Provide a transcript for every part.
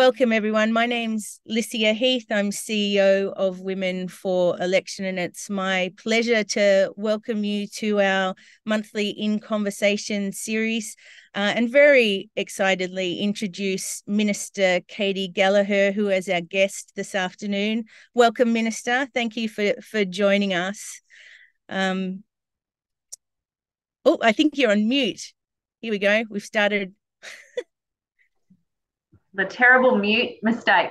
Welcome, everyone. My name's Lycia Heath. I'm CEO of Women for Election, and it's my pleasure to welcome you to our monthly In Conversation series, and very excitedly introduce Minister Katy Gallagher, who is our guest this afternoon. Welcome, Minister. Thank you for joining us. Oh, I think you're on mute. Here we go. We've started. The terrible mute mistake.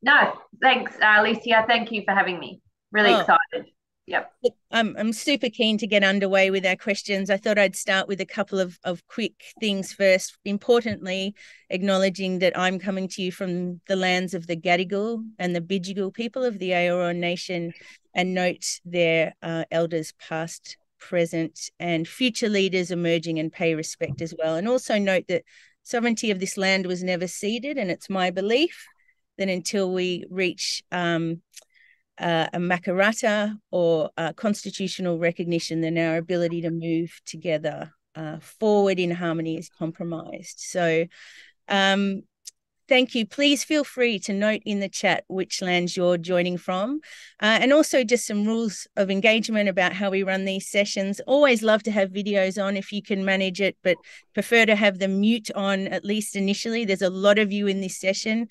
No, thanks, Alicia. Thank you for having me. Really excited. Yep. I'm super keen to get underway with our questions. I thought I'd start with a couple of quick things first. Importantly, acknowledging that I'm coming to you from the lands of the Gadigal and the Bidjigal people of the Eora Nation, and note their elders past, present, and future leaders emerging, and pay respect as well. And also note that sovereignty of this land was never ceded, and it's my belief that until we reach a Makarrata or constitutional recognition, then our ability to move together forward in harmony is compromised. So thank you. Please feel free to note in the chat which lands you're joining from, and also just some rules of engagement about how we run these sessions. Always love to have videos on if you can manage it, but prefer to have the mute on, at least initially. There's a lot of you in this session.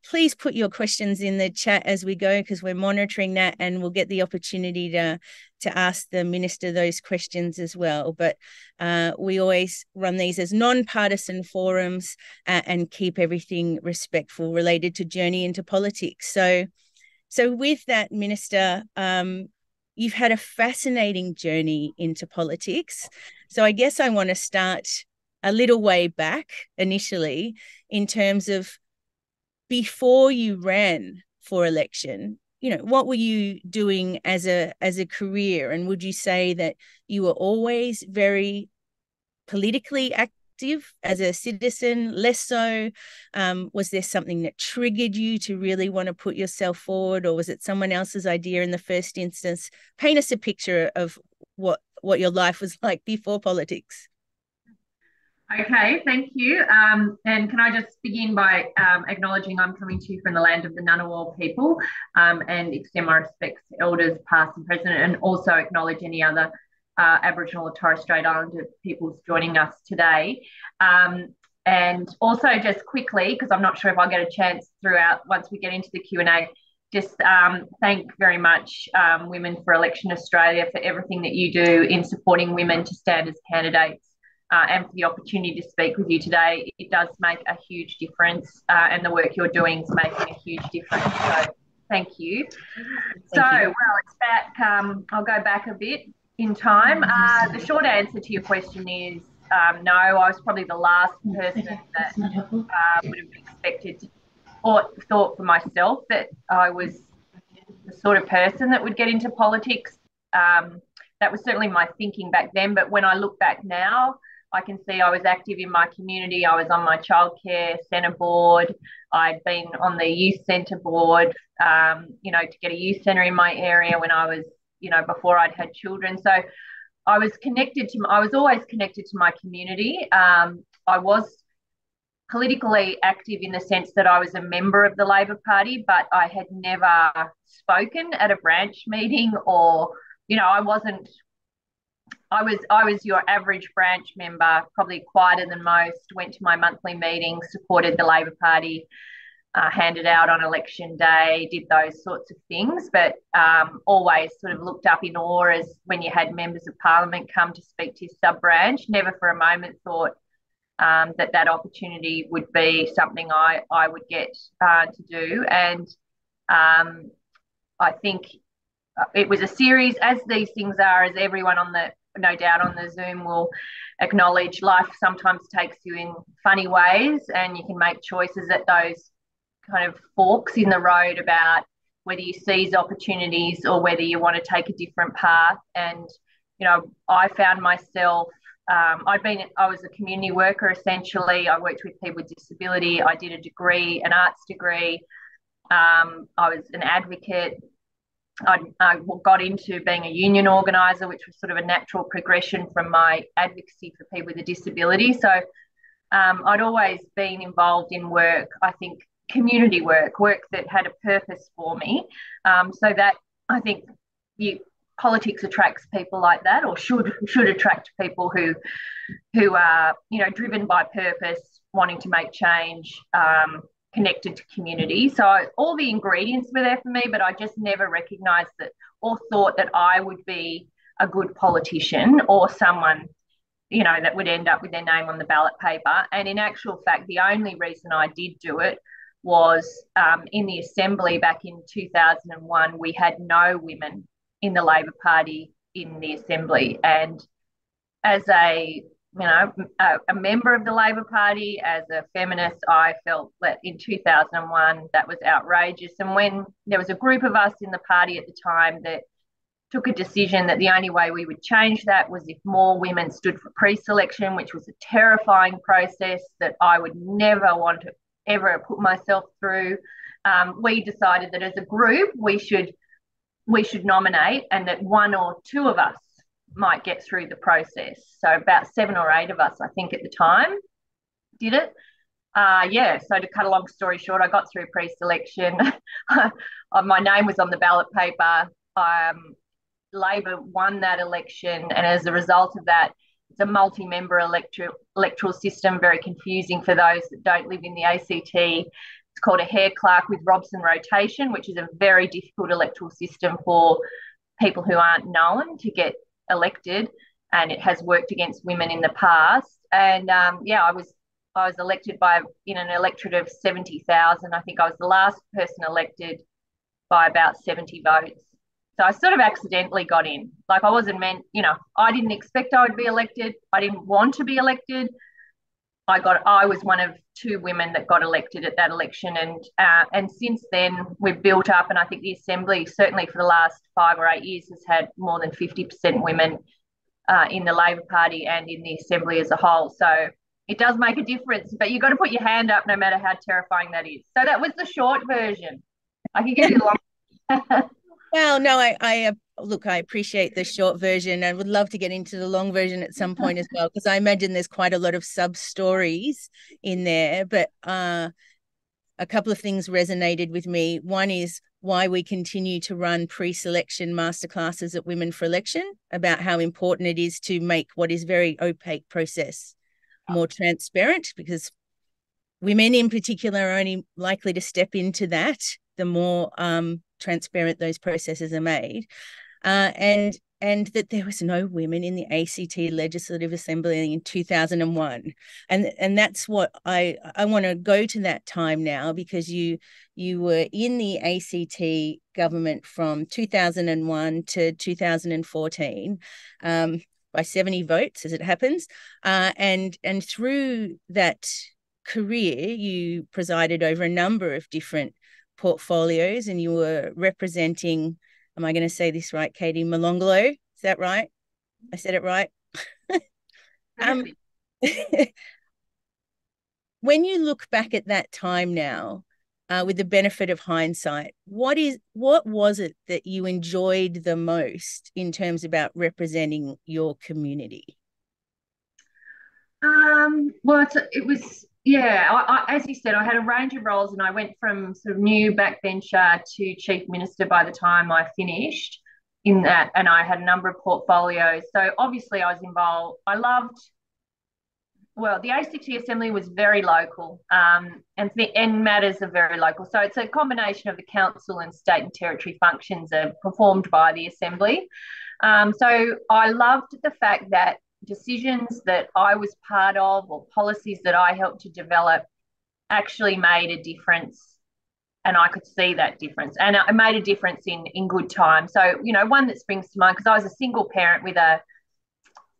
Please put your questions in the chat as we go, because we're monitoring that, and we'll get the opportunity to ask the Minister those questions as well. But we always run these as non-partisan forums and keep everything respectful related to journey into politics. So with that, Minister, you've had a fascinating journey into politics. So I guess I want to start a little way back initially in terms of before you ran for election. What were you doing as a career? And would you say that you were always very politically active as a citizen, less so? Was there something that triggered you to really want to put yourself forward, or was it someone else's idea in the first instance? Paint us a picture of what your life was like before politics. Okay, thank you. And can I just begin by acknowledging I'm coming to you from the land of the Ngunnawal people, and extend my respects to elders past and present, and also acknowledge any other Aboriginal or Torres Strait Islander peoples joining us today. And also just quickly, because I'm not sure if I'll get a chance throughout once we get into the Q&A, just thank very much Women for Election Australia for everything that you do in supporting women to stand as candidates. And for the opportunity to speak with you today. It does make a huge difference, and the work you're doing is making a huge difference. So thank you. Well, it's back. I'll go back a bit in time. The short answer to your question is no. I was probably the last person that would have expected or thought for myself that I was the sort of person that would get into politics. That was certainly my thinking back then. But when I look back now, I can see I was active in my community. I was on my childcare centre board. I'd been on the youth centre board, to get a youth centre in my area when I was, before I'd had children. So I was always connected to my community. I was politically active in the sense that I was a member of the Labor Party, but I had never spoken at a branch meeting, or, I was your average branch member, probably quieter than most, went to my monthly meetings, supported the Labor Party, handed out on election day, did those sorts of things, but always sort of looked up in awe as when you had members of parliament come to speak to your sub-branch. Never for a moment thought that opportunity would be something I would get to do. And I think it was a series, as these things are, as everyone no doubt on the Zoom will acknowledge. Life sometimes takes you in funny ways, and you can make choices at those kind of forks in the road about whether you seize opportunities or whether you want to take a different path. And, I found myself, I was a community worker essentially. I worked with people with disability. I did a degree, an arts degree. I was an advocate. I got into being a union organiser, which was sort of a natural progression from my advocacy for people with a disability. So I'd always been involved in work, I think community work that had a purpose for me. So that I think you, politics attracts people like that, or should attract people who are, you know, driven by purpose, wanting to make change, connected to community. So all the ingredients were there for me, but I just never recognised that or thought that I would be a good politician or someone, you know, that would end up with their name on the ballot paper. And in actual fact, the only reason I did do it was in the Assembly back in 2001, we had no women in the Labor Party in the Assembly. And as a, you know, a member of the Labor Party, as a feminist, I felt that in 2001 that was outrageous. And when there was a group of us in the party at the time that took a decision that the only way we would change that was if more women stood for pre-selection, which was a terrifying process that I would never want to ever put myself through. We decided that as a group we should nominate, and that one or two of us might get through the process. So about 7 or 8 of us, I think, at the time did it. So to cut a long story short, I got through pre-selection. My name was on the ballot paper. Labor won that election, and as a result of that, it's a multi-member electoral system, very confusing for those that don't live in the ACT. It's called a Hare Clark with Robson rotation, which is a very difficult electoral system for people who aren't known to get elected, and it has worked against women in the past. And I was elected in an electorate of 70,000. I think I was the last person elected by about 70 votes. So I sort of accidentally got in. Like, I wasn't meant, you know, I didn't expect I would be elected. I didn't want to be elected. I was one of 2 women that got elected at that election. And since then we've built up, and I think the Assembly, certainly for the last 5 or 8 years, has had more than 50% women in the Labor Party and in the Assembly as a whole. So it does make a difference, but you've got to put your hand up no matter how terrifying that is. So that was the short version. I can give you the long. Well, no, I look, I appreciate the short version. I would love to get into the long version at some point as well, because I imagine there's quite a lot of sub stories in there. But a couple of things resonated with me. One is why we continue to run pre-selection masterclasses at Women for Election, about how important it is to make what is very opaque process more transparent, because women in particular are only likely to step into that the more transparent those processes are made, and that there was no women in the ACT Legislative Assembly in 2001, and that's what I want to go to that time now, because you were in the ACT government from 2001 to 2014 by 70 votes, as it happens, and through that career you presided over a number of different portfolios, and you were representing, am I going to say this right, Katie, Malongolo? Is that right? I said it right. When you look back at that time now, with the benefit of hindsight, what was it that you enjoyed the most in terms about representing your community? It was, as you said, I had a range of roles, and I went from sort of new backbencher to chief minister by the time I finished in that, and I had a number of portfolios. So obviously I was involved. The ACT Assembly was very local, and matters are very local. So it's a combination of the council and state and territory functions are performed by the Assembly. So I loved the fact that decisions that I was part of, or policies that I helped to develop, actually made a difference, and I could see that difference, and it made a difference in good time. So, you know, one that springs to mind, because I was a single parent with a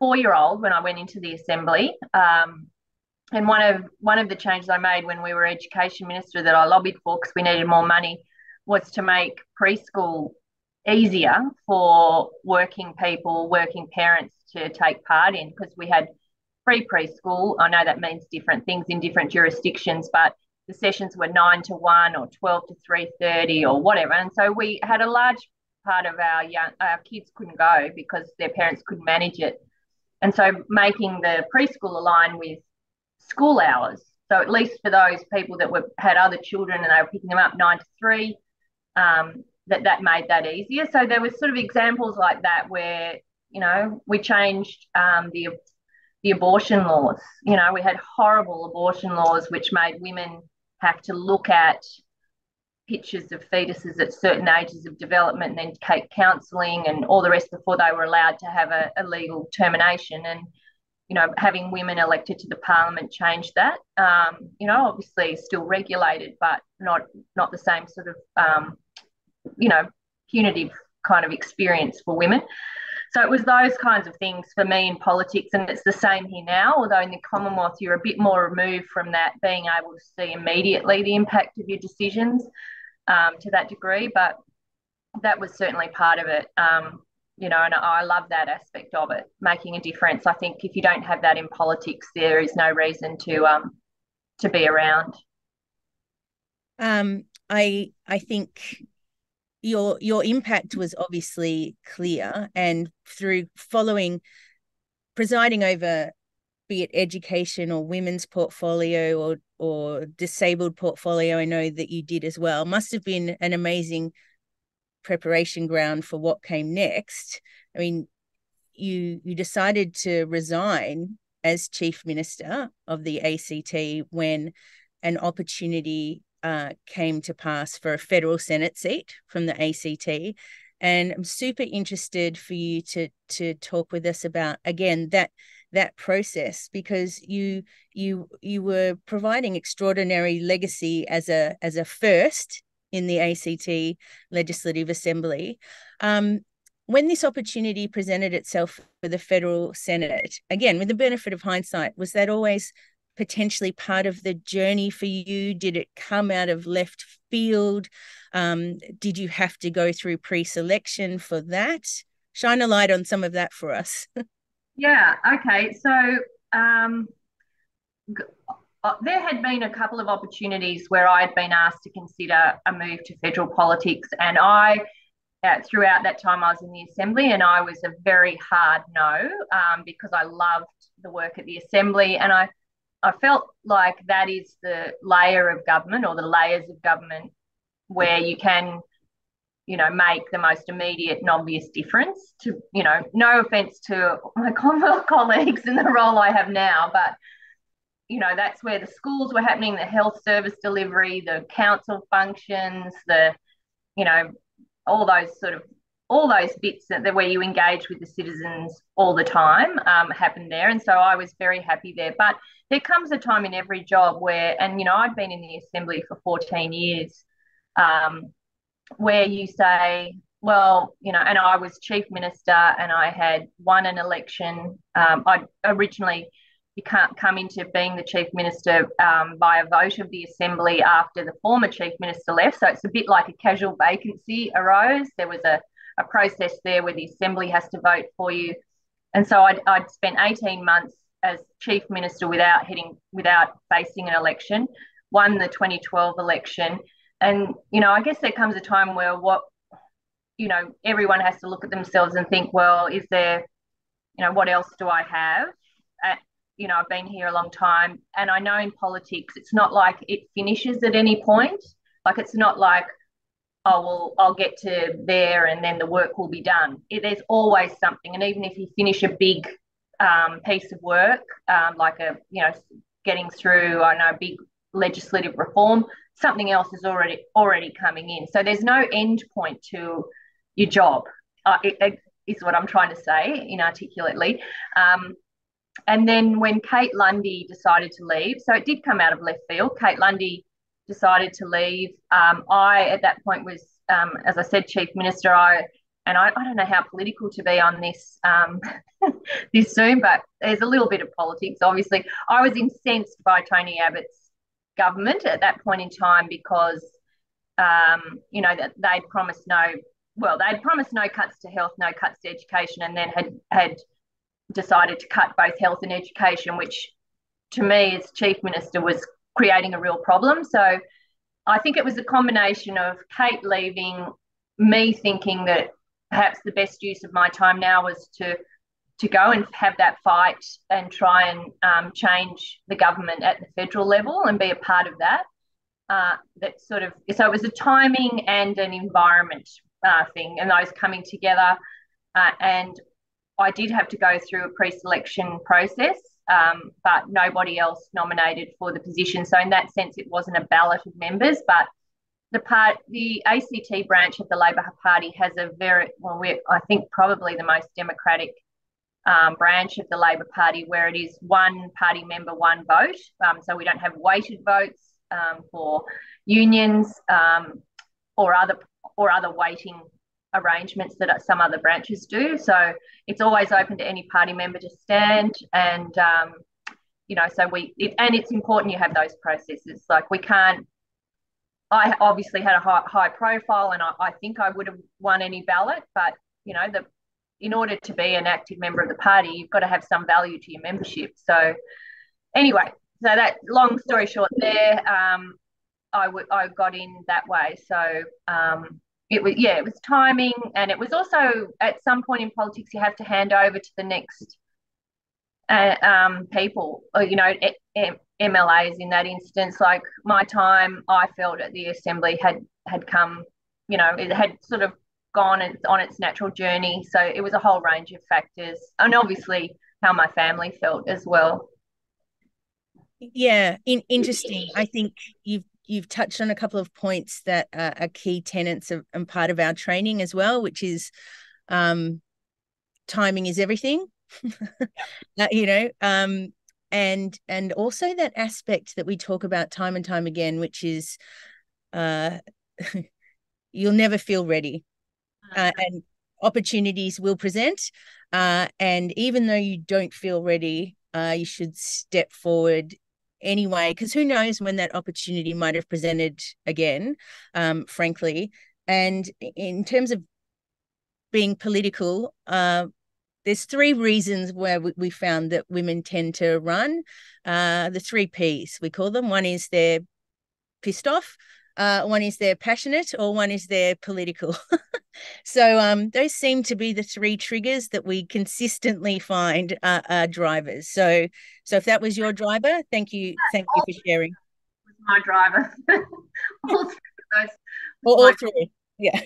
4-year-old when I went into the Assembly, and one of the changes I made when we were education minister that I lobbied for, because we needed more money, was to make preschool easier for working parents to take part in, because we had free preschool. I know that means different things in different jurisdictions, but the sessions were 9 to 1 or 12 to 3:30 or whatever. And so we had a large part of our kids couldn't go because their parents couldn't manage it. And so making the preschool align with school hours. So at least for those people that had other children and they were picking them up 9 to 3, that made that easier. So there was sort of examples like that where, we changed the abortion laws. We had horrible abortion laws which made women have to look at pictures of fetuses at certain ages of development and then take counselling and all the rest before they were allowed to have a legal termination. And having women elected to the parliament changed that. Obviously still regulated, but not the same sort of punitive kind of experience for women. So it was those kinds of things for me in politics, and it's the same here now, although in the Commonwealth you're a bit more removed from that, being able to see immediately the impact of your decisions to that degree. But that was certainly part of it, and I love that aspect of it, making a difference. I think if you don't have that in politics, there is no reason to be around. I think your impact was obviously clear, and through presiding over, be it education or women's portfolio or disabled portfolio, I know that you did as well, must have been an amazing preparation ground for what came next. I mean, you decided to resign as Chief Minister of the ACT when an opportunity came to pass for a federal Senate seat from the ACT. And I'm super interested for you to talk with us about, again, that process, because you were providing extraordinary legacy as a first in the ACT Legislative Assembly. When this opportunity presented itself for the federal Senate, again, with the benefit of hindsight, was that always potentially part of the journey for you? Did it come out of left field? Did you have to go through pre-selection for that? Shine a light on some of that for us. Yeah, okay. So there had been a couple of opportunities where I'd been asked to consider a move to federal politics, and throughout that time I was in the Assembly, and I was a very hard no, because I loved the work at the Assembly, and I felt like that is the layer of government, or the layers of government, where you can, make the most immediate and obvious difference to, no offence to my Commonwealth colleagues in the role I have now, but, that's where the schools were happening, the health service delivery, the council functions, all those bits that where you engage with the citizens all the time happened there. And so I was very happy there. But there comes a time in every job where, and, I'd been in the Assembly for 14 years, where you say, well, and I was Chief Minister and I had won an election. I originally come into being the Chief Minister by a vote of the Assembly after the former Chief Minister left. So it's a bit like a casual vacancy arose. There was a process there where the Assembly has to vote for you. And so I'd spent 18 months as Chief Minister without facing an election, won the 2012 election. And, I guess there comes a time where everyone has to look at themselves and think, well, is there, what else do I have? I've been here a long time, and I know in politics, it's not like it finishes at any point. Like, it's not like, oh, well, I'll get to there and then the work will be done. There's always something. And even if you finish a big piece of work, like getting through, a big legislative reform, something else is already coming in. So there's no end point to your job, it is what I'm trying to say inarticulately. And then when Kate Lundy decided to leave, so it did come out of left field, Kate Lundy decided to leave. I, at that point, was, as I said, Chief Minister. I don't know how political to be on this this soon, but there's a little bit of politics, obviously. I was incensed by Tony Abbott's government at that point in time because, that they'd promised no cuts to health, no cuts to education, and then had decided to cut both health and education, which to me as Chief Minister was creating a real problem. So I think it was a combination of Kate leaving, me thinking that perhaps the best use of my time now was to to go and have that fight and try and change the government at the federal level and be a part of that. That sort of, so it was a timing and an environment thing, and those coming together. And I did have to go through a pre-selection process, but nobody else nominated for the position. So in that sense, it wasn't a ballot of members, but the ACT branch of the Labor Party has a very, well, I think probably the most democratic branch of the Labor Party, where it is one party member, one vote. So we don't have weighted votes for unions or other weighting arrangements that some other branches do. So it's always open to any party member to stand, and so it's important you have those processes. Like, we can't. I obviously had a high profile, and I think I would have won any ballot, but in order to be an active member of the party, you've got to have some value to your membership. So anyway, so that, long story short, there, I got in that way. So it was timing, and it was also, at some point in politics, you have to hand over to the next people, MLAs in that instance. Like, my time, I felt, at the Assembly had come, it had sort of gone on its natural journey. So it was a whole range of factors, and obviously how my family felt as well. Yeah, interesting. I think you've touched on a couple of points that are key tenets and part of our training as well, which is timing is everything. And also that aspect that we talk about time and time again, which is you'll never feel ready. And opportunities will present, and even though you don't feel ready, you should step forward anyway, because who knows when that opportunity might have presented again, frankly. And in terms of being political, there's 3 reasons where we found that women tend to run. The 3 Ps, we call them. One is they're pissed off, one is they're passionate, or one is they're political. So those seem to be the 3 triggers that we consistently find are drivers. So if that was your driver, thank you for sharing. It was my driver. All 3, yeah.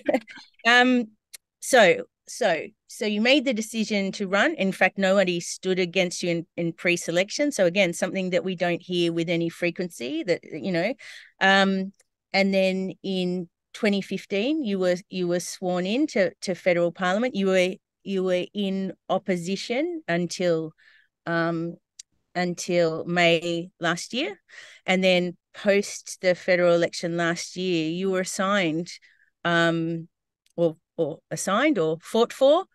So you made the decision to run. In fact, nobody stood against you in pre-selection. So again, something that we don't hear with any frequency. And then in 2015, you were sworn in to federal parliament. You were in opposition until May last year, and then post the federal election last year, you were assigned, or assigned or fought for.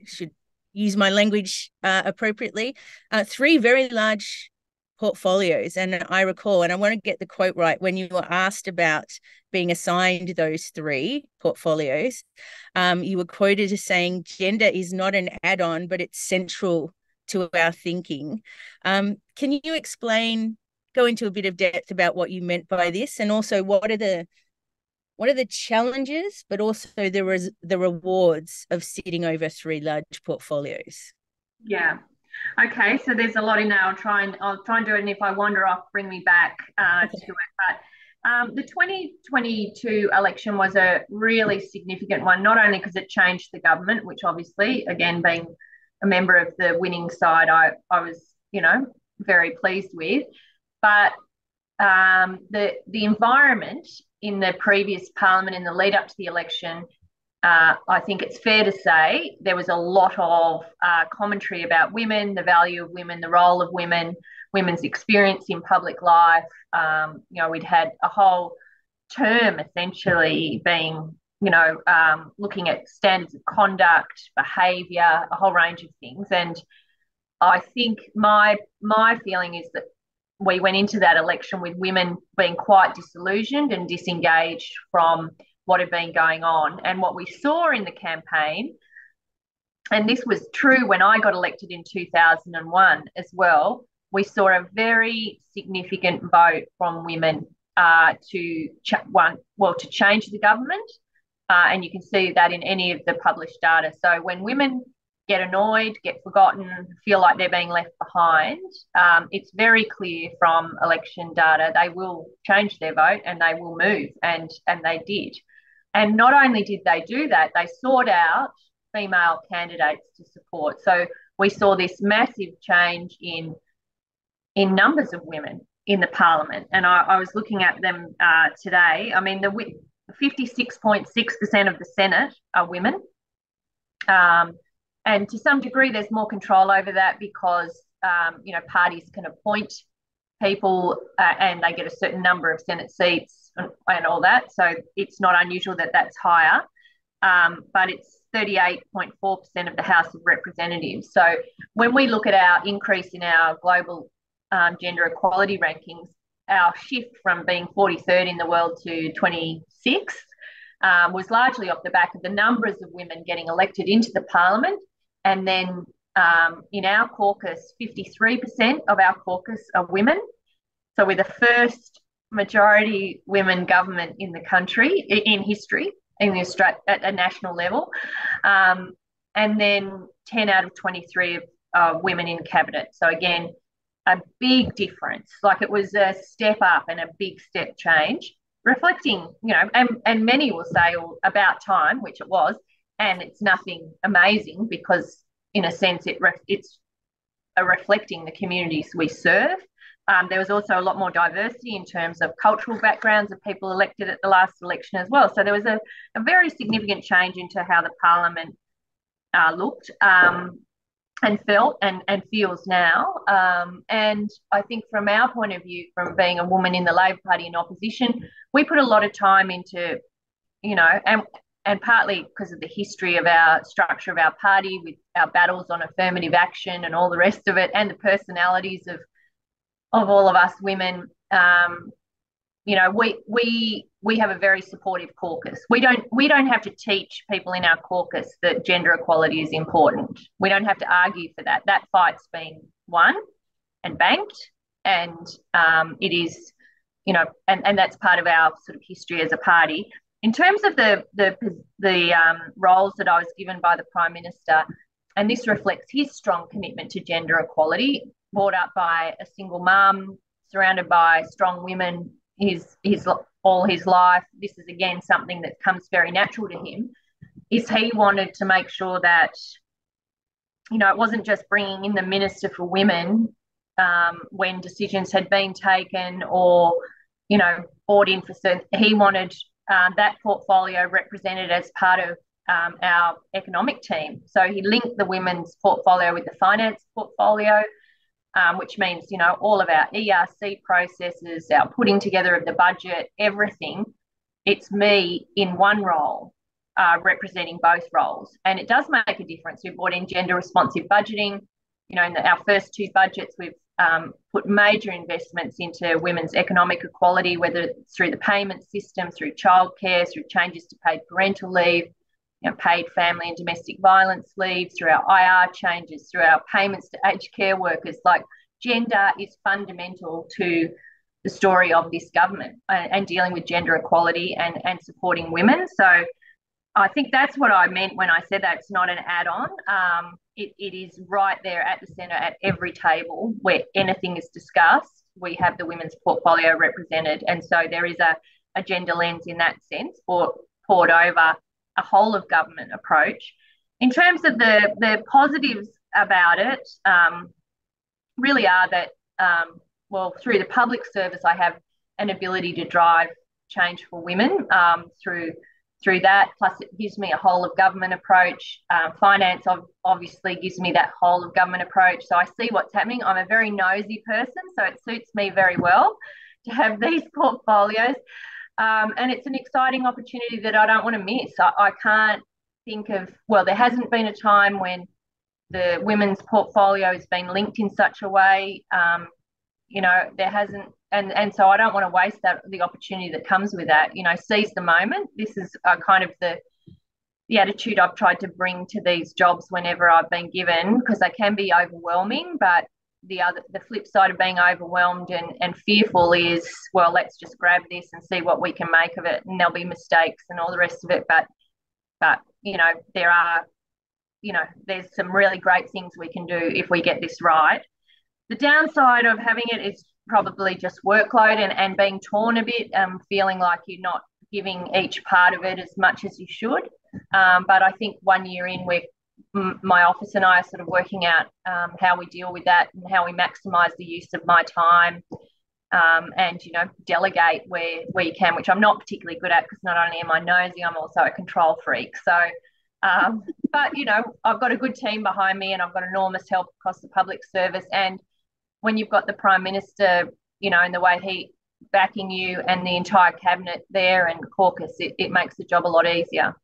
Should use my language appropriately. 3 very large portfolios. And I recall, and I want to get the quote right, when you were asked about being assigned those 3 portfolios, you were quoted as saying, "Gender is not an add-on, but it's central to our thinking." Can you go into a bit of depth about what you meant by this, and also what are the challenges, but also the rewards of sitting over 3 large portfolios? Yeah. Okay, so there's a lot in there. I'll try and do it, and if I wander off, bring me back to it. But the 2022 election was a really significant one, not only because it changed the government, which obviously, again, being a member of the winning side, I was, very pleased with, but the environment in the previous parliament, in the lead up to the election, I think it's fair to say there was a lot of commentary about women, the value of women, the role of women, women's experience in public life. We'd had a whole term essentially being, looking at standards of conduct, behaviour, a whole range of things. And I think my feeling is that we went into that election with women being quite disillusioned and disengaged from what had been going on. And what we saw in the campaign, and this was true when I got elected in 2001 as well, we saw a very significant vote from women to change the government. And you can see that in any of the published data. So when women get annoyed, get forgotten, feel like they're being left behind. It's very clear from election data they will change their vote and they will move, and they did. And not only did they do that, they sought out female candidates to support. So we saw this massive change in numbers of women in the parliament. And I was looking at them today. I mean, the 56.6% of the Senate are women. And to some degree, there's more control over that because, parties can appoint people and they get a certain number of Senate seats and all that. So it's not unusual that that's higher. But it's 38.4% of the House of Representatives. So when we look at our increase in our global gender equality rankings, our shift from being 43rd in the world to 26th was largely off the back of the numbers of women getting elected into the parliament. And then in our caucus, 53% of our caucus are women. So we're the first majority women government in the country, in history, at a national level. And then 10 out of 23 of women in cabinet. So again, a big difference. Like, it was a step up and a big step change, reflecting, and many will say, oh, about time, which it was, and it's nothing amazing because in a sense it's reflecting the communities we serve. There was also a lot more diversity in terms of cultural backgrounds of people elected at the last election as well. So there was a very significant change into how the parliament looked and felt and feels now. And I think from our point of view, from being a woman in the Labor Party in opposition, we put a lot of time into, and partly because of the history of our structure of our party with our battles on affirmative action and all the rest of it, and the personalities of all of us women, we have a very supportive caucus. We don't have to teach people in our caucus that gender equality is important. We don't have to argue for that. That fight's been won and banked, and it is, and that's part of our sort of history as a party. In terms of the roles that I was given by the Prime Minister, and this reflects his strong commitment to gender equality, brought up by a single mum, surrounded by strong women all his life. This is again something that comes very natural to him. Is he wanted to make sure that, it wasn't just bringing in the Minister for Women when decisions had been taken or, brought in for certain. He wanted that portfolio represented as part of our economic team. So he linked the women's portfolio with the finance portfolio, which means, all of our ERC processes, our putting together of the budget, everything, it's me in one role representing both roles. And it does make a difference. We brought in gender responsive budgeting. In our first two budgets, we've put major investments into women's economic equality, whether it's through the payment system, through childcare, through changes to paid parental leave, paid family and domestic violence leave, through our IR changes, through our payments to aged care workers. Like, gender is fundamental to the story of this government and dealing with gender equality and supporting women. So I think that's what I meant when I said that it's not an add-on. It is right there at the centre at every table where anything is discussed. We have the women's portfolio represented. And so there is a gender lens in that sense poured over a whole of government approach. In terms of the positives about it, really are that, through the public service, I have an ability to drive change for women through that. Plus, it gives me a whole of government approach. Finance obviously gives me that whole of government approach. So I see what's happening. I'm a very nosy person, so it suits me very well to have these portfolios. And it's an exciting opportunity that I don't want to miss. I can't think of, there hasn't been a time when the women's portfolio has been linked in such a way. There hasn't, and so I don't want to waste the opportunity that comes with that. Seize the moment. This is kind of the attitude I've tried to bring to these jobs whenever I've been given, because they can be overwhelming, but the flip side of being overwhelmed and fearful is, let's just grab this and see what we can make of it, and there'll be mistakes and all the rest of it. But there are there's some really great things we can do if we get this right. The downside of having it is probably just workload and being torn a bit, feeling like you're not giving each part of it as much as you should. But I think 1 year in, my office and I are sort of working out how we deal with that and how we maximise the use of my time, and delegate where you can, which I'm not particularly good at, because not only am I nosy, I'm also a control freak. So, but I've got a good team behind me, and I've got enormous help across the public service. And when you've got the Prime Minister, in the way he backing you and the entire cabinet there and caucus, it makes the job a lot easier.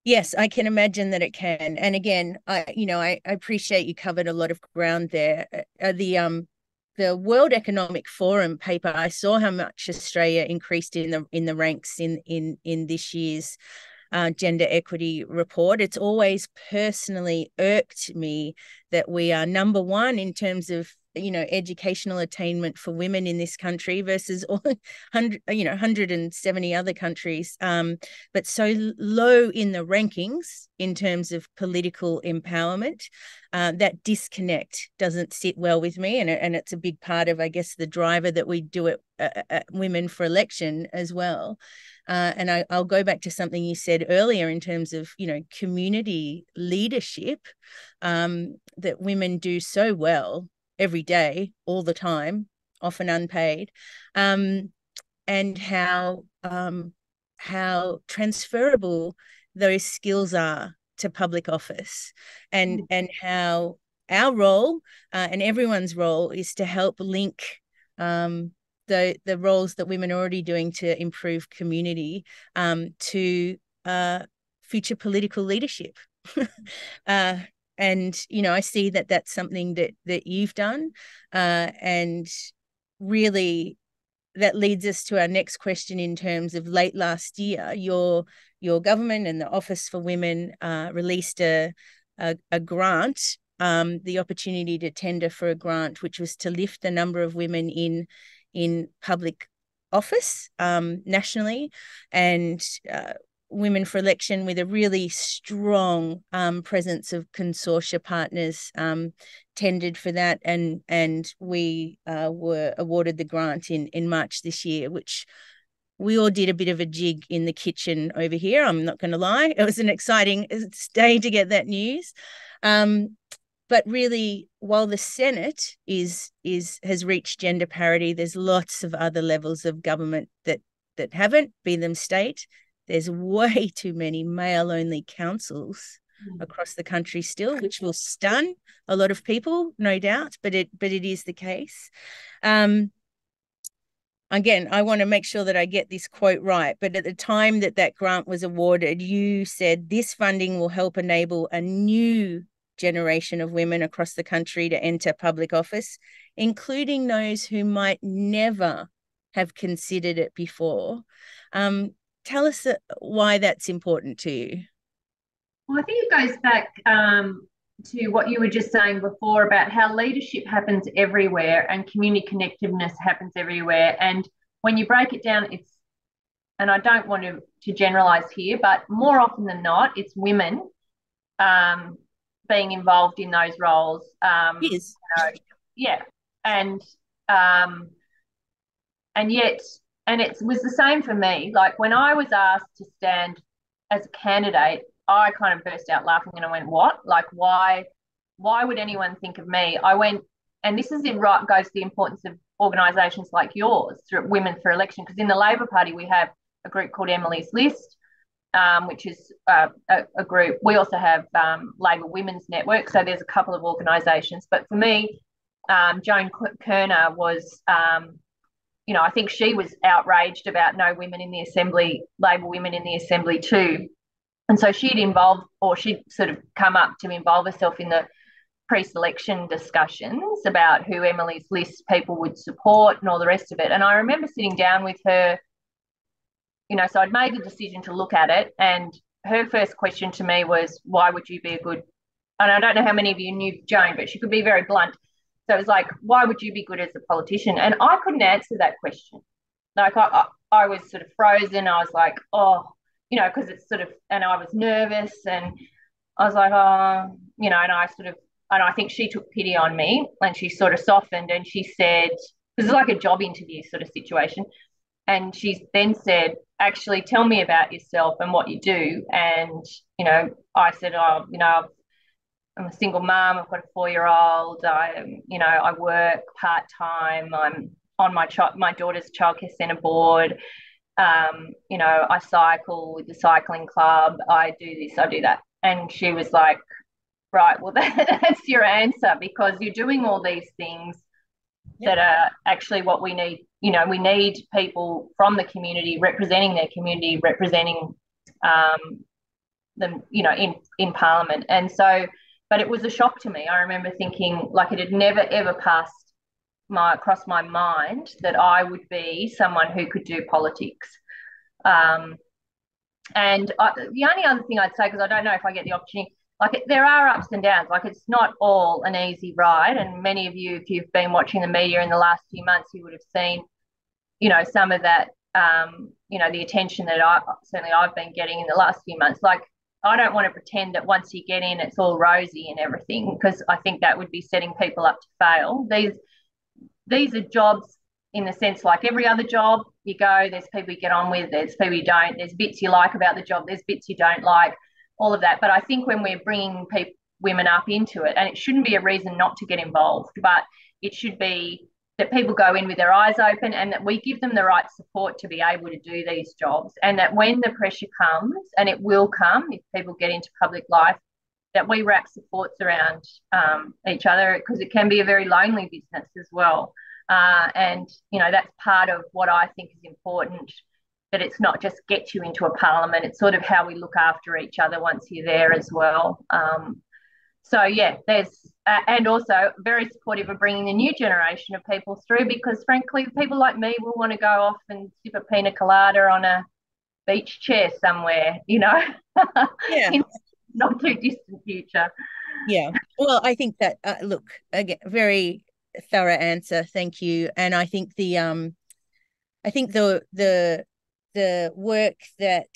Yes, I can imagine that it can. And again, I appreciate you covered a lot of ground there. The World Economic Forum paper, I saw how much Australia increased in the ranks in this year's gender equity report. It's always personally irked me that we are number one in terms of educational attainment for women in this country versus 170 other countries, but so low in the rankings in terms of political empowerment. That disconnect doesn't sit well with me, and it's a big part of, I guess, the driver that we do it at Women for Election as well. And I'll go back to something you said earlier in terms of community leadership, that women do so well every day, all the time, often unpaid, and how transferable those skills are to public office, and how our role and everyone's role is to help link the roles that women are already doing to improve community to future political leadership. And I see that that's something that you've done, and really that leads us to our next question in terms of late last year, your government and the Office for Women released a grant, the opportunity to tender for a grant, which was to lift the number of women in public office nationally, and Women for Election, with a really strong presence of consortia partners, tendered for that, and we were awarded the grant in March this year, which we all did a bit of a jig in the kitchen over here. I'm not going to lie, it was an exciting day to get that news. But really, while the Senate has reached gender parity, there's lots of other levels of government that haven't, be them state. There's way too many male-only councils across the country still, which will stun a lot of people, no doubt, but it is the case. Again, I want to make sure that I get this quote right, but at the time that grant was awarded, you said this funding will help enable a new generation of women across the country to enter public office, including those who might never have considered it before. Tell us why that's important to you. Well, I think it goes back to what you were just saying before about how leadership happens everywhere and community connectiveness happens everywhere. And when you break it down, and I don't want to generalize here, but more often than not, it's women being involved in those roles. Yes. Yeah. And yet, and it was the same for me. Like when I was asked to stand as a candidate, I kind of burst out laughing and I went, what? Like, why would anyone think of me? I went, and this is goes to the importance of organisations like yours, through Women for Election, because in the Labor Party, we have a group called Emily's List, which is a group. We also have Labor Women's Network. So there's a couple of organisations. But for me, Joan Kerner was, I think she was outraged about no women in the Assembly, Labor women in the Assembly too. And so she'd sort of come up to involve herself in the pre-selection discussions about who Emily's List people would support and all the rest of it. And I remember sitting down with her, so I'd made the decision to look at it. And her first question to me was, why would you be a good, and I don't know how many of you knew Joan, but she could be very blunt. So it was like, why would you be good as a politician? And I couldn't answer that question. Like I was sort of frozen. I was like, oh, because it's sort of, and I was nervous. And I was like, oh, and I sort of, and I think she took pity on me and she sort of softened and she said, this is like a job interview sort of situation. And she then said, actually, tell me about yourself and what you do. And, I said, oh, I'm a single mom. I've got a 4-year-old. I work part time. I'm on my daughter's childcare centre board. I cycle with the cycling club. I do this, I do that. And she was like, right, well, that's your answer because you're doing all these things that are actually what we need. We need people from the community representing their community, representing them, in Parliament. And so, but it was a shock to me. I remember thinking like it had never, ever crossed my mind that I would be someone who could do politics. The only other thing I'd say, because I don't know if I get the opportunity, like there are ups and downs. Like it's not all an easy ride. And many of you, if you've been watching the media in the last few months, you would have seen, some of that, the attention that I've been getting in the last few months. Like I don't want to pretend that once you get in, it's all rosy and everything, because I think that would be setting people up to fail. These are jobs in the sense like every other job you go, there's people you get on with, there's people you don't, there's bits you like about the job, there's bits you don't like, all of that. But I think when we're bringing women up into it, and it shouldn't be a reason not to get involved, but it should be that people go in with their eyes open and that we give them the right support to be able to do these jobs, and that when the pressure comes, and it will come if people get into public life, that we wrap supports around each other, because it can be a very lonely business as well. And that's part of what I think is important, that it's not just get you into a parliament, it's sort of how we look after each other once you're there as well. So yeah, and also very supportive of bringing the new generation of people through, because frankly people like me will want to go off and sip a pina colada on a beach chair somewhere, Yeah. in not too distant future. Yeah. Well, I think that look, again, very thorough answer. Thank you. And I think the work that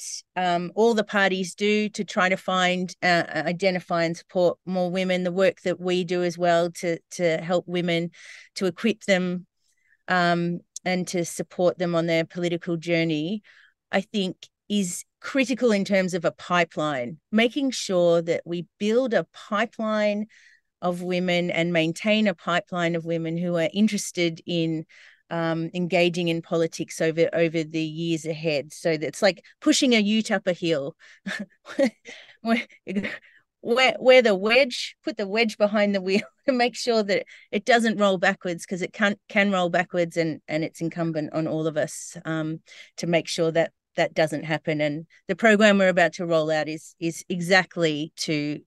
all the parties do to try to find, identify and support more women, the work that we do as well to help women, to equip them and to support them on their political journey, I think is critical in terms of a pipeline, making sure that we build a pipeline of women and maintain a pipeline of women who are interested in engaging in politics over the years ahead. So it's like pushing a ute up a hill. where the wedge, put the wedge behind the wheel to make sure that it doesn't roll backwards, because it can roll backwards, and it's incumbent on all of us to make sure that that doesn't happen. And the program we're about to roll out is exactly to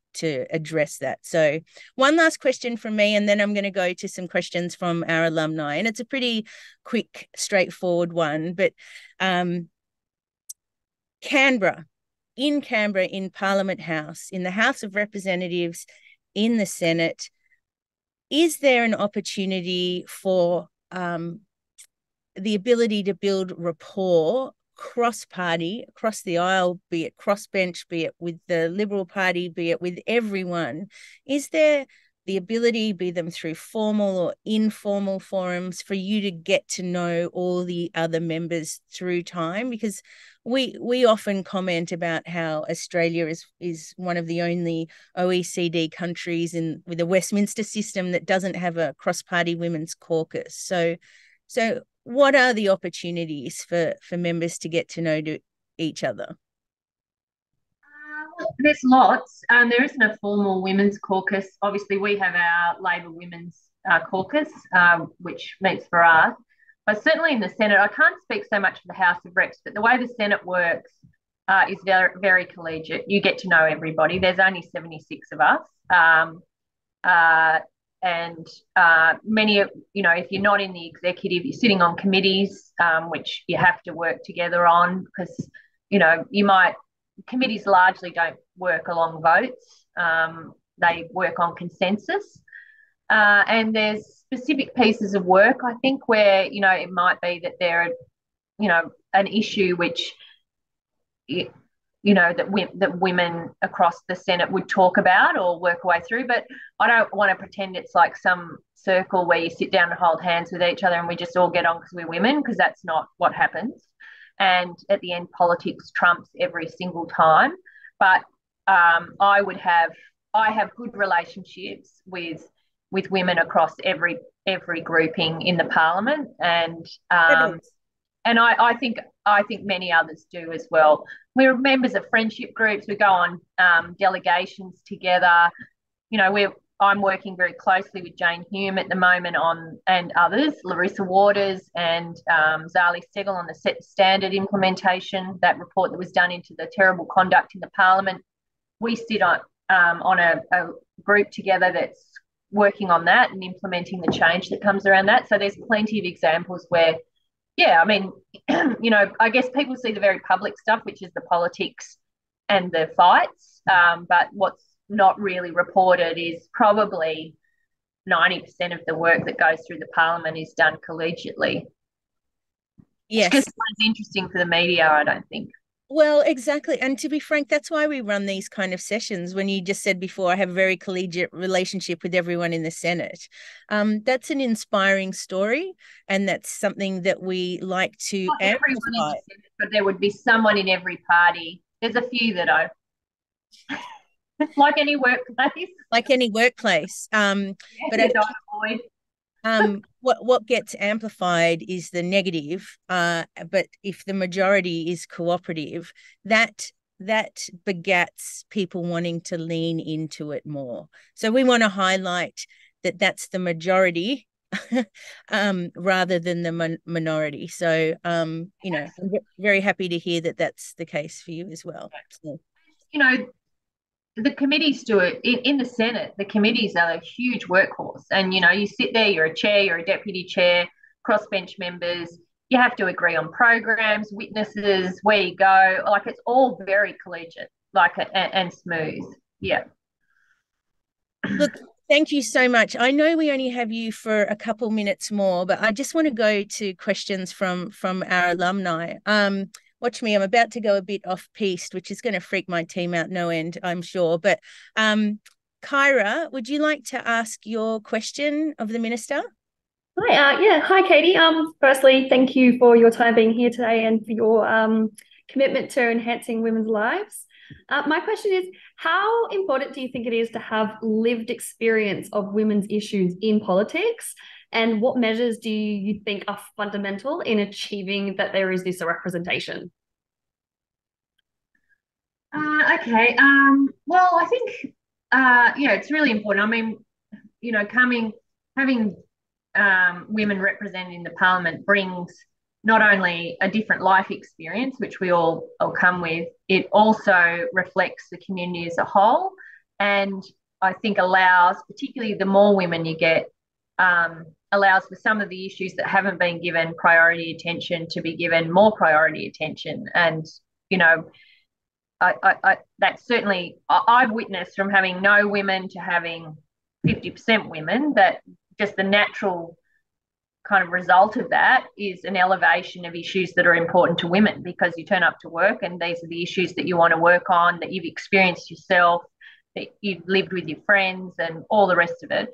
address that. So one last question from me, and then I'm going to go to some questions from our alumni, and it's a pretty quick, straightforward one. But Canberra, in Parliament House, in the House of Representatives, in the Senate, is there an opportunity for the ability to build rapport cross-party, across the aisle, be it cross-bench, be it with the Liberal Party, be it with everyone? Is there the ability, be them through formal or informal forums, for you to get to know all the other members through time? Because we often comment about how Australia is one of the only OECD countries with a Westminster system that doesn't have a cross-party women's caucus. So what are the opportunities for members to get to know each other? There's lots. There isn't a formal women's caucus. Obviously, we have our Labor Women's Caucus, which meets for us. But certainly in the Senate, I can't speak so much for the House of Reps, but the way the Senate works is very, very collegiate. You get to know everybody. There's only 76 of us. And many of, if you're not in the executive, you're sitting on committees, which you have to work together on, because, committees largely don't work along votes. They work on consensus. And there's specific pieces of work, I think, where, it might be that there are, an issue which that women across the Senate would talk about or work away through. But I don't want to pretend it's like some circle where you sit down and hold hands with each other and we just all get on because we're women, because that's not what happens. And at the end, politics trumps every single time. But I have good relationships with women across every grouping in the parliament, and I think many others do as well. We're members of friendship groups. We go on delegations together. I'm working very closely with Jane Hume at the moment and others, Larissa Waters and Zali Steggall on the set standard implementation, that report that was done into the terrible conduct in the parliament. We sit on a group together that's working on that and implementing the change that comes around that. So there's plenty of examples where, yeah, I mean, I guess people see the very public stuff, which is the politics and the fights, but what's not really reported is probably 90% of the work that goes through the parliament is done collegiately. Yes. It's just interesting for the media, I don't think. Well, exactly. And to be frank, that's why we run these kind of sessions. When you just said before, I have a very collegiate relationship with everyone in the Senate. That's an inspiring story. And that's something that we like to Not everyone in the Senate, but there would be someone in every party. There's a few that I like any workplace. Like any workplace. But what gets amplified is the negative. But if the majority is cooperative, that begats people wanting to lean into it more. So we want to highlight that that's the majority rather than the minority. So, I'm very happy to hear that that's the case for you as well. So. The committees do it in the Senate. The committees are a huge workhorse, and you sit there. You're a chair, you're a deputy chair, crossbench members. You have to agree on programs, witnesses, where you go. Like, it's all very collegiate, and smooth. Yeah. Look, thank you so much. I know we only have you for a couple minutes more, but I just want to go to questions from our alumni. Watch me, I'm about to go a bit off-piste, which is going to freak my team out no end, I'm sure. But Kyra, would you like to ask your question of the Minister? Hi, hi, Katie. Firstly, thank you for your time being here today and for your commitment to enhancing women's lives. My question is, how important do you think it is to have lived experience of women's issues in politics? And what measures do you think are fundamental in achieving that there is this representation? Okay. Well, I think, it's really important. I mean, having women represented in the parliament brings not only a different life experience, which we all come with, it also reflects the community as a whole. And I think allows, particularly the more women you get, allows for some of the issues that haven't been given priority attention to be given more priority attention. And, that's certainly, I've witnessed from having no women to having 50% women, that just the natural kind of result of that is an elevation of issues that are important to women, because you turn up to work and these are the issues that you want to work on, that you've experienced yourself, that you've lived with your friends and all the rest of it.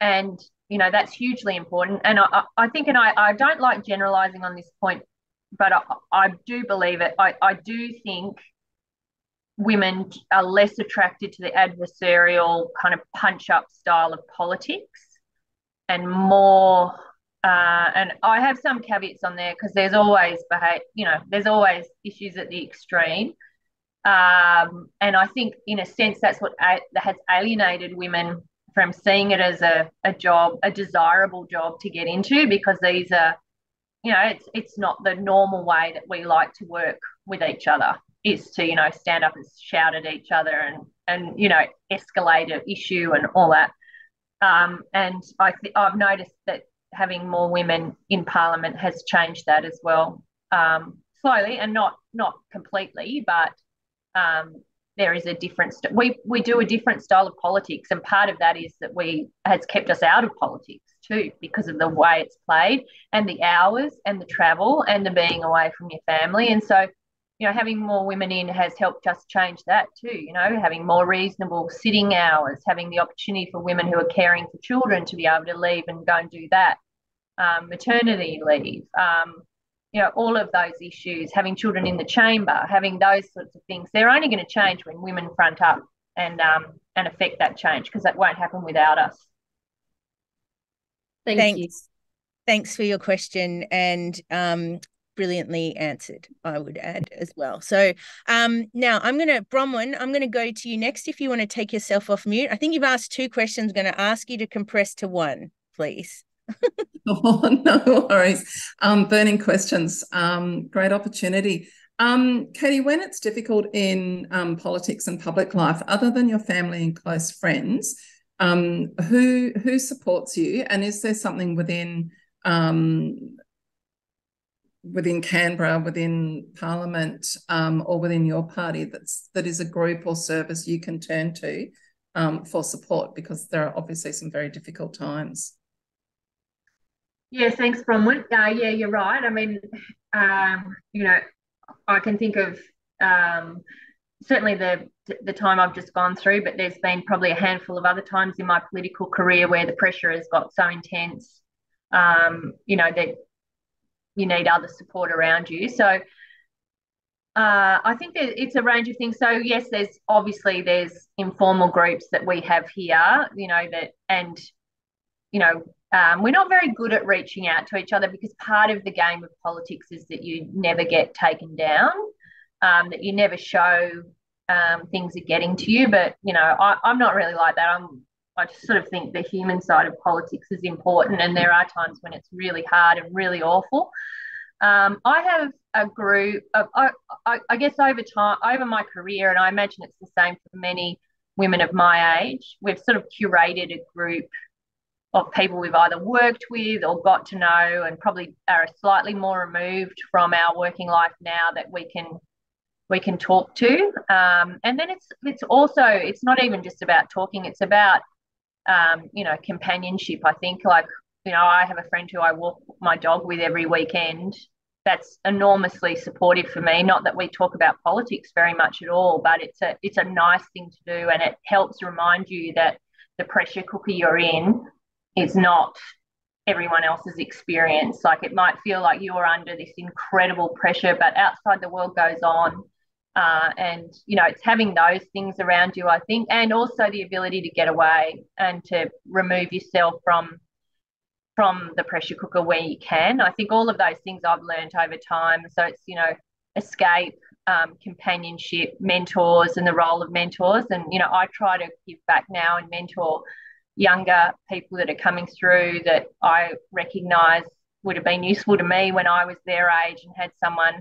And, that's hugely important. And I think, and I don't like generalizing on this point, but I do believe it. I do think women are less attracted to the adversarial kind of punch-up style of politics and more, and I have some caveats on there because there's always there's always issues at the extreme. And I think in a sense that's what has alienated women from seeing it as a job, a desirable job to get into, because these are, it's not the normal way that we like to work with each other, is to, stand up and shout at each other and escalate an issue and all that. And I've noticed that having more women in Parliament has changed that as well, slowly and not completely, but there is a difference. We do a different style of politics, and part of that is that has kept us out of politics too, because of the way it's played and the hours and the travel and the being away from your family. And so having more women in has helped us change that too, having more reasonable sitting hours, having the opportunity for women who are caring for children to be able to leave and go and do that, maternity leave, all of those issues, having children in the chamber, having those sorts of things, they're only going to change when women front up and affect that change, because that won't happen without us. Thank you. Thanks for your question, and brilliantly answered, I would add as well. So now Bronwyn, I'm going to go to you next if you want to take yourself off mute. I think you've asked 2 questions. I'm going to ask you to compress to 1, please. Oh, no worries. Burning questions. Great opportunity. Katy, when it's difficult in politics and public life, other than your family and close friends, who supports you, and is there something within Canberra, within Parliament, or within your party that is a group or service you can turn to for support, because there are obviously some very difficult times? Yeah, thanks, Bronwyn. Yeah, you're right. I mean, I can think of certainly the time I've just gone through, but there's been probably a handful of other times in my political career where the pressure has got so intense, that you need other support around you. So I think that it's a range of things. So yes, there's informal groups that we have here, we're not very good at reaching out to each other, because part of the game of politics is that you never get taken down, that you never show things are getting to you. But, I'm not really like that. I just sort of think the human side of politics is important, and there are times when it's really hard and really awful. I have a group of, I guess over my career, and I imagine it's the same for many women of my age, we've sort of curated a group of people we've either worked with or got to know, and probably are slightly more removed from our working life now, that we can talk to. And then it's not even just about talking, it's about companionship. I think, I have a friend who I walk my dog with every weekend. That's enormously supportive for me. Not that we talk about politics very much at all, but it's a nice thing to do, and it helps remind you that the pressure cooker you're in is not everyone else's experience. Like, it might feel like you're under this incredible pressure, but outside the world goes on. And, it's having those things around you, I think, and also the ability to get away and to remove yourself from the pressure cooker where you can. I think all of those things I've learned over time. So it's, escape, companionship, mentors, and the role of mentors. And, I try to give back now and mentor younger people that are coming through that I recognise would have been useful to me when I was their age and had someone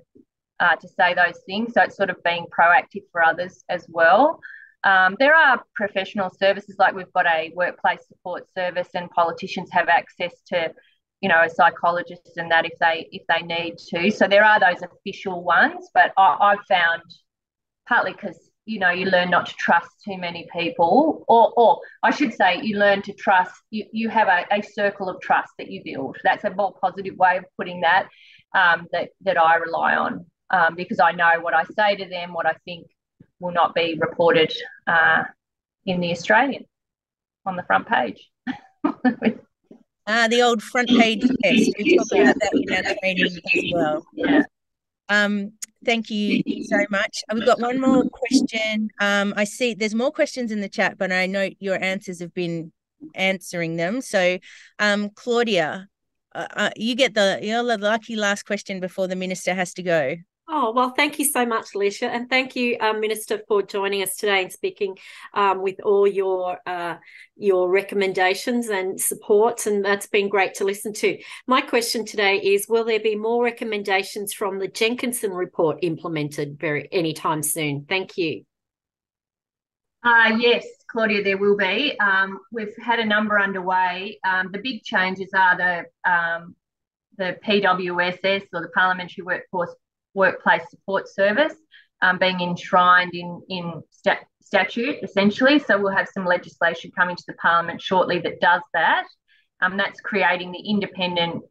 to say those things. So it's sort of being proactive for others as well. There are professional services, like we've got a workplace support service, and politicians have access to, a psychologist and that if they need to. So there are those official ones, but I've found, partly because you learn not to trust too many people, or I should say you learn to trust, you have a circle of trust that you build. That's a more positive way of putting that, that I rely on, because I know what I say to them, what I think will not be reported in the Australian on the front page. The old front page test. We talk about that in our training as well. Yeah. Thank you so much. We've got one more question. I see there's more questions in the chat, but I know your answers have been answering them. So, Claudia, you're the lucky last question before the minister has to go. Oh, well, thank you so much, Alicia. And thank you, Minister, for joining us today and speaking with all your recommendations and supports. And that's been great to listen to. My question today is, will there be more recommendations from the Jenkinson report implemented anytime soon? Thank you. Yes, Claudia, there will be. We've had a number underway. The big changes are the PWSS, or the Parliamentary Workplace Support Service, being enshrined in statute, essentially. So we'll have some legislation coming to the Parliament shortly that does that. That's creating the independent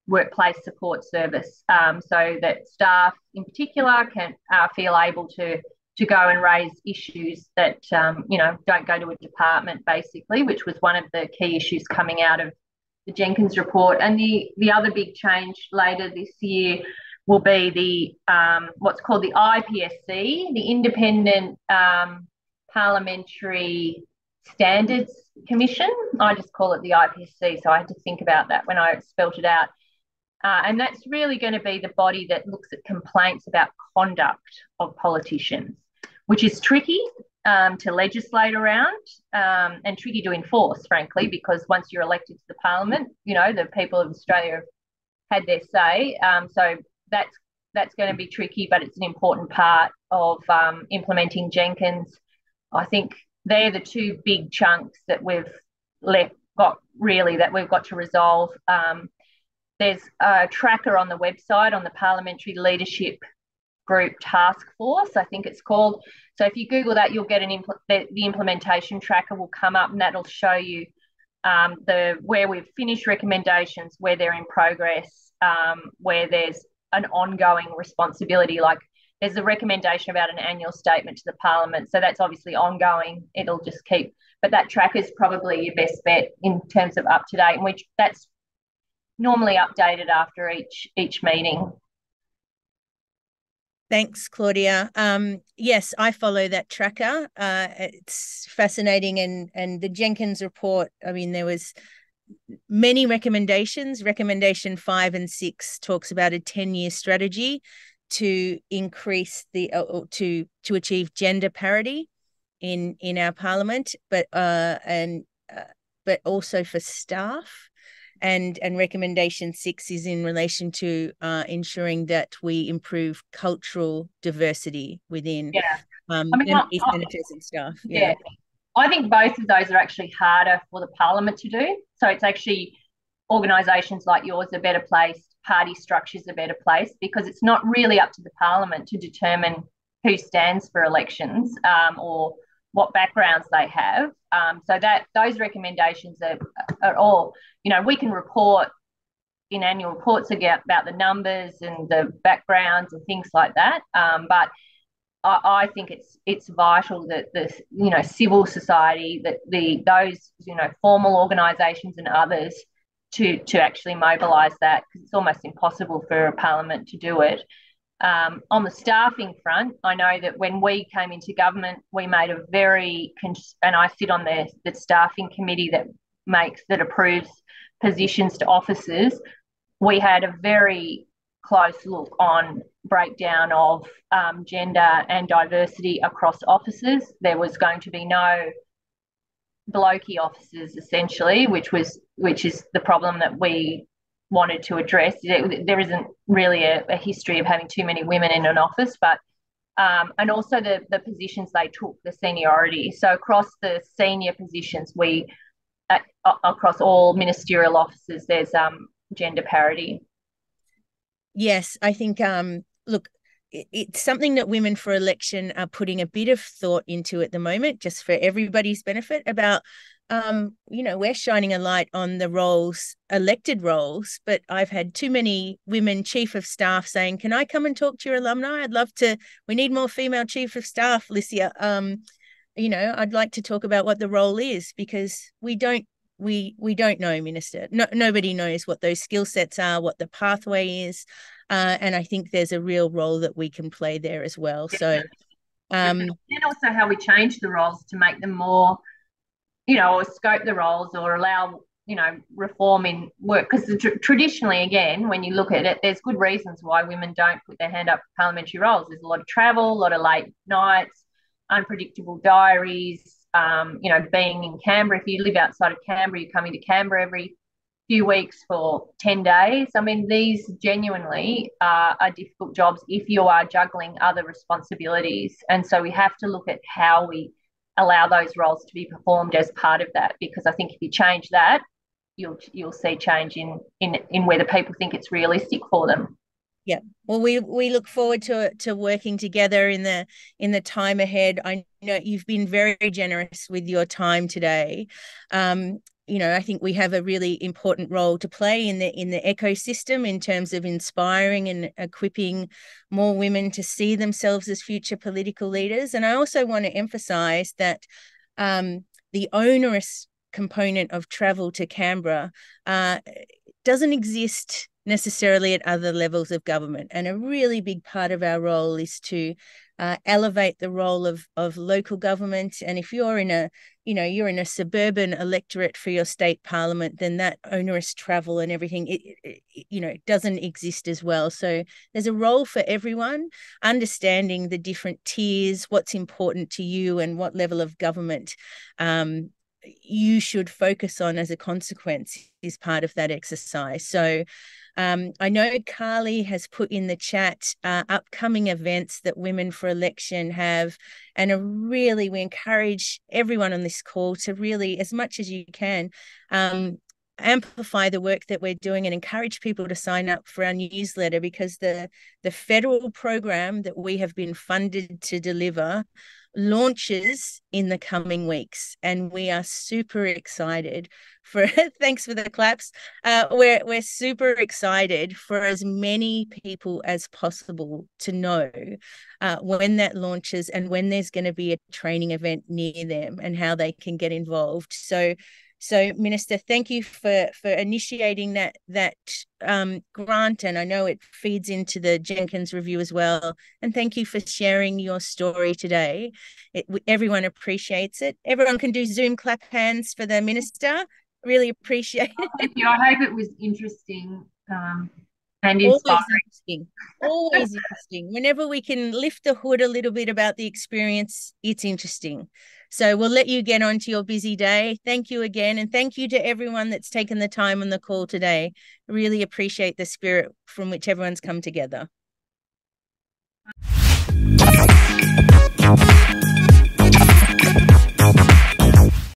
workplace support service, so that staff in particular can feel able to go and raise issues that don't go to a department, basically, which was one of the key issues coming out of the Jenkins report. And the other big change later this year will be the what's called the IPSC, the Independent Parliamentary Standards Commission. I just call it the IPSC, so I had to think about that when I spelt it out. And that's really going to be the body that looks at complaints about conduct of politicians, which is tricky to legislate around and tricky to enforce, frankly, because once you're elected to the parliament, the people of Australia have had their say. So that's going to be tricky, but it's an important part of implementing Jenkins. I think they're the two big chunks that we've got to resolve. There's a tracker on the website, on the Parliamentary Leadership Group Task Force, I think it's called. So if you Google that, you'll get the implementation tracker will come up, and that'll show you where we've finished recommendations, where they're in progress, where there's an ongoing responsibility. Like there's a recommendation about an annual statement to the Parliament, so that's obviously ongoing. It'll just keep, but that tracker is probably your best bet in terms of up to date, and which that's normally updated after each meeting. Thanks, Claudia. Yes, I follow that tracker. It's fascinating. And the Jenkins report, I mean, there was many recommendations. Recommendation 5 and 6 talks about a 10-year strategy to increase to achieve gender parity in our parliament, but also for staff. And recommendation 6 is in relation to ensuring that we improve cultural diversity within MPs, senators and staff. Yeah. I think both of those are actually harder for the Parliament to do. So it's actually organisations like yours are better placed, party structures are better placed, because it's not really up to the Parliament to determine who stands for elections or what backgrounds they have. So that those recommendations are all, we can report in annual reports about the numbers and the backgrounds and things like that. But I think it's vital that the civil society, that those formal organisations and others to actually mobilise that, because it's almost impossible for a parliament to do it. On the staffing front, I know that when we came into government, we made and I sit on the staffing committee that approves positions to officers. We had a very close look on breakdown of gender and diversity across officers. There was going to be no blokey officers, essentially, which is the problem that we wanted to address. There isn't really a history of having too many women in an office, but and also the positions they took, the seniority. So across the senior positions, across all ministerial offices, there's gender parity. Yes, I think look, it's something that Women for Election are putting a bit of thought into at the moment, just for everybody's benefit, about we're shining a light on the elected roles, but I've had too many women chief of staff saying, can I come and talk to your alumni? I'd love to. We need more female chief of staff, Licia. I'd like to talk about what the role is, because we don't know, Minister. Nobody knows what those skill sets are, what the pathway is. And I think there's a real role that we can play there as well. So, and also how we change the roles to make them more, or scope the roles, or allow, reform in work. Because traditionally, again, when you look at it, there's good reasons why women don't put their hand up for parliamentary roles. There's a lot of travel, a lot of late nights, unpredictable diaries, being in Canberra. If you live outside of Canberra, you're coming to Canberra every few weeks for 10 days. I mean, these genuinely are difficult jobs if you are juggling other responsibilities. And so we have to look at how we allow those roles to be performed as part of that, because I think if you change that, you'll see change in whether people think it's realistic for them. Yeah, well, we look forward to working together in the time ahead. I know you've been very generous with your time today. I think we have a really important role to play in the ecosystem in terms of inspiring and equipping more women to see themselves as future political leaders. And I also want to emphasize that the onerous component of travel to Canberra doesn't exist necessarily at other levels of government. And a really big part of our role is to elevate the role of local government. And if you're in a suburban electorate for your state parliament, then that onerous travel and everything, it doesn't exist as well. So there's a role for everyone, understanding the different tiers, what's important to you and what level of government you should focus on as a consequence is part of that exercise. So I know Carly has put in the chat upcoming events that Women for Election have, and we encourage everyone on this call to really, as much as you can, amplify the work that we're doing and encourage people to sign up for our newsletter, because the federal program that we have been funded to deliver launches in the coming weeks, and we are super excited for thanks for the claps. We're super excited for as many people as possible to know when that launches and when there's going to be a training event near them and how they can get involved. So Minister, thank you for initiating that grant, and I know it feeds into the Jenkins review as well. And thank you for sharing your story today. Everyone appreciates it. Everyone can do Zoom clap hands for the Minister. Really appreciate it. Thank you. I hope it was interesting and inspiring. Always interesting. Whenever we can lift the hood a little bit about the experience, it's interesting. So we'll let you get on to your busy day. Thank you again. And thank you to everyone that's taken the time on the call today. Really appreciate the spirit from which everyone's come together.